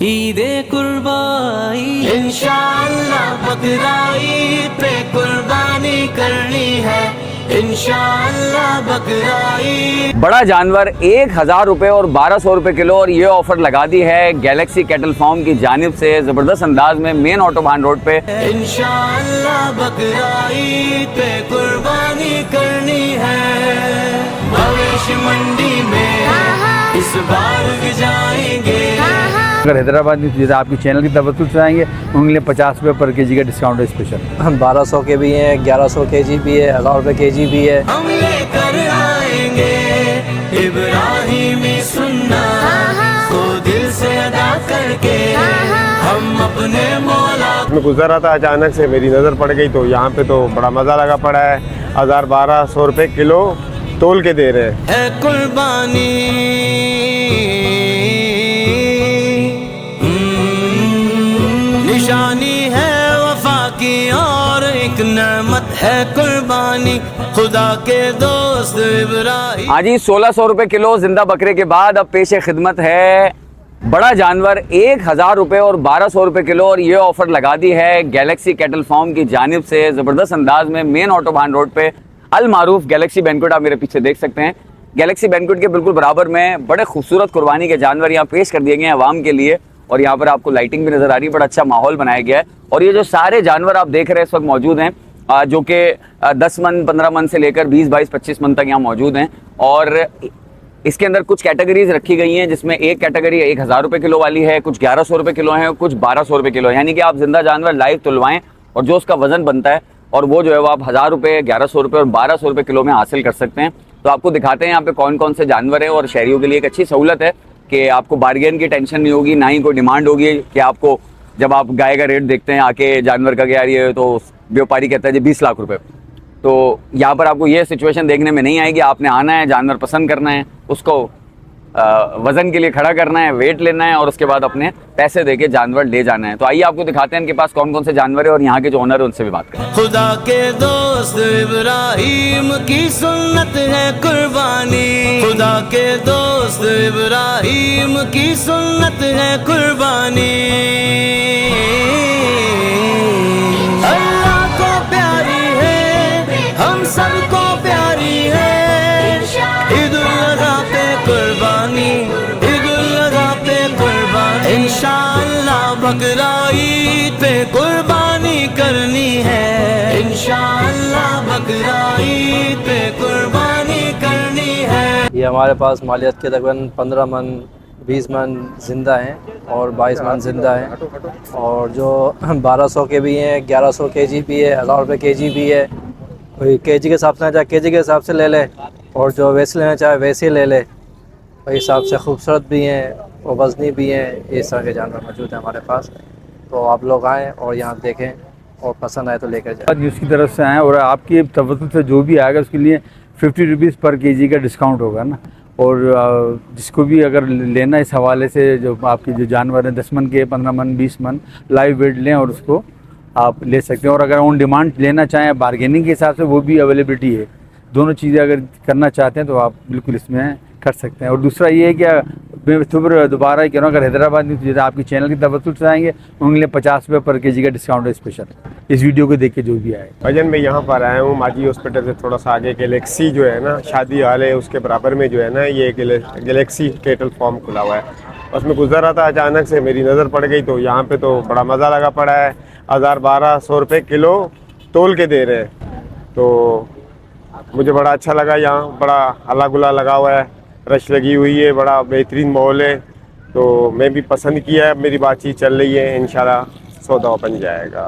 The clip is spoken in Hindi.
ईदे कुर्बानी इंशाअल्लाह बकरा ईद पे कुर्बानी करनी है इंशाअल्लाह बकरा ईद। बड़ा जानवर 1000 रुपये और 1200 रुपये किलो और ये ऑफर लगा दी है गैलेक्सी कैटल फार्म की जानिब से ज़बरदस्त अंदाज में मेन ऑटोबान रोड पे। इंशाअल्लाह बकरा ईद पे कुर्बानी करनी है भविष्य मंडी में इस बार भी जाएंगे। अगर हैदराबाद में जैसे आपके चैनल की तवज्जो से आएंगे उनके लिए 50 रुपये पर केजी का डिस्काउंट है स्पेशल। 1200 के भी हैं, 1100 केजी भी है, 1000 रुपये केजी भी है। हम लेकर आएंगे इब्राहिमी सुन्ना को दिल से अदा करके हम अपने मौला। मैं गुजर रहा था, अचानक से मेरी नज़र पड़ गई तो यहाँ पे तो बड़ा मज़ा लगा पड़ा है। 1000-1200 रुपये किलो तोल के दे रहे हैं। है कुर्बानी निशानी है वफा की और एक नेमत है कुर्बानी खुदा के दोस्त इब्राहिम। हाँ जी, 1600 रुपये किलो जिंदा बकरे के बाद अब पेश खिदमत है बड़ा जानवर 1000 रुपये और 1200 रुपये किलो और ये ऑफर लगा दी है गैलेक्सी कैटल फार्म की जानिब से ज़बरदस्त अंदाज में मेन ऑटोबान रोड पे अल मारूफ गैलेक्सी बैंक्वेट। आप मेरे पीछे देख सकते हैं गैलेक्सी बैंक्वेट के बिल्कुल बराबर में बड़े खूबसूरत कुर्बानी के जानवर यहाँ पेश कर दिए गए हैं अवाम के लिए। और यहाँ पर आपको लाइटिंग भी नज़र आ रही है, बड़ा अच्छा माहौल बनाया गया है। और ये जो सारे जानवर आप देख रहे हैं इस वक्त मौजूद हैं जो कि 10 मन 15 मन से लेकर 20 22 25 मन तक यहाँ मौजूद हैं। और इसके अंदर कुछ कैटेगरीज रखी गई हैं जिसमें एक कैटेगरी 1000 रुपये किलो वाली है, कुछ 1100 रुपये किलो है, कुछ 1200 रुपये किलो है। यानी कि आप जिंदा जानवर लाइव तुलवाएं और जो उसका वजन बनता है और वो जो है वो आप 1000 रुपये 1100 रुपये और 1200 रुपये किलो में हासिल कर सकते हैं। तो आपको दिखाते हैं यहाँ पे कौन कौन से जानवर हैं। और शहरियों के लिए एक अच्छी सहूलत है कि आपको बार्गेन की टेंशन नहीं होगी, ना ही कोई डिमांड होगी कि आपको जब आप गाय का रेट देखते हैं आके जानवर का क्या ये तो व्यापारी कहता है जी 20 लाख रुपए। तो यहाँ पर आपको ये सिचुएशन देखने में नहीं आएगी। आपने आना है, जानवर पसंद करना है, उसको वजन के लिए खड़ा करना है, वेट लेना है और उसके बाद अपने पैसे देके जानवर ले जाना है। तो आइए आपको दिखाते हैं इनके पास कौन कौन से जानवर है और यहाँ के जो ओनर है उनसे भी बात करें। खुदा के दोस्त इब्राहिम की सुन्नत है कुर्बानी खुदा के दोस्त इब्राहिम की सुन्नत है कुर्बानी। अल्लाह को प्यारी है, हम सबको प्यारी है। ईद उल अज़हा पे कुर्बानी, ईद उल अज़हा पे कुर्बानी इंशाअल्लाह बकरा ईद पे कुर्बानी करनी है इंशाअल्लाह बकरा ईद पे कुर्बानी करनी है। ये हमारे पास मालियत के तकरीबन 15 मन 20 मन ज़िंदा हैं और 22 मन ज़िंदा हैं। और जो 1200 के भी हैं, 1100 केजी भी है, 1000 रुपये केजी भी है। कोई केजी के हिसाब से लेना चाहे केजी के हिसाब से ले ले और जो वैसे लेना चाहे वैसे ले ले। वही हिसाब से खूबसूरत भी हैं और वज़नी भी हैं। इस तरह के जानवर मौजूद हैं हमारे पास। तो आप लोग आएँ और यहाँ देखें और पसंद आए तो लेकर जाएँ। न्यूज़ की तरफ से आएँ और आपकी तवज्जो से जो भी आएगा उसके लिए 50 रुपीज़ पर केजी का डिस्काउंट होगा ना। और जिसको भी अगर लेना इस हवाले से जो आपके जो जानवर हैं 10 मन के 15 मन 20 मन लाइव वेट लें और उसको आप ले सकते हैं। और अगर ऑन डिमांड लेना चाहें बार्गेनिंग के हिसाब से वो भी अवेलेबिलिटी है। दोनों चीज़ें अगर करना चाहते हैं तो आप बिल्कुल इसमें कर सकते हैं। और दूसरा ये है कि मैं फिर दोबारा ही कह रहा हूँ अगर हैदराबाद में जैसे आपकी चैनल की तवज्जो से आएंगे उनके लिए 50 रुपये पर केजी का डिस्काउंट है स्पेशल। इस वीडियो को देख के जो भी आए। भजन में यहाँ पर आया हूँ माजी हॉस्पिटल से थोड़ा सा आगे गैलेक्सी जो है ना शादी हॉल है उसके बराबर में जो है ना ये गैलेक्सी कैटल फार्म खुला हुआ है। बस मैं गुजर रहा था, अचानक से मेरी नज़र पड़ गई तो यहाँ पे तो बड़ा मज़ा लगा पड़ा है। 1000-1200 रुपये किलो तोल के दे रहे हैं तो मुझे बड़ा अच्छा लगा। यहाँ बड़ा हल्ला गुल्ला लगा हुआ है, रश लगी हुई है, बड़ा बेहतरीन माहौल है। तो मैं भी पसंद किया है, मेरी बातचीत चल रही है, इंशाल्लाह सौदा बन जाएगा।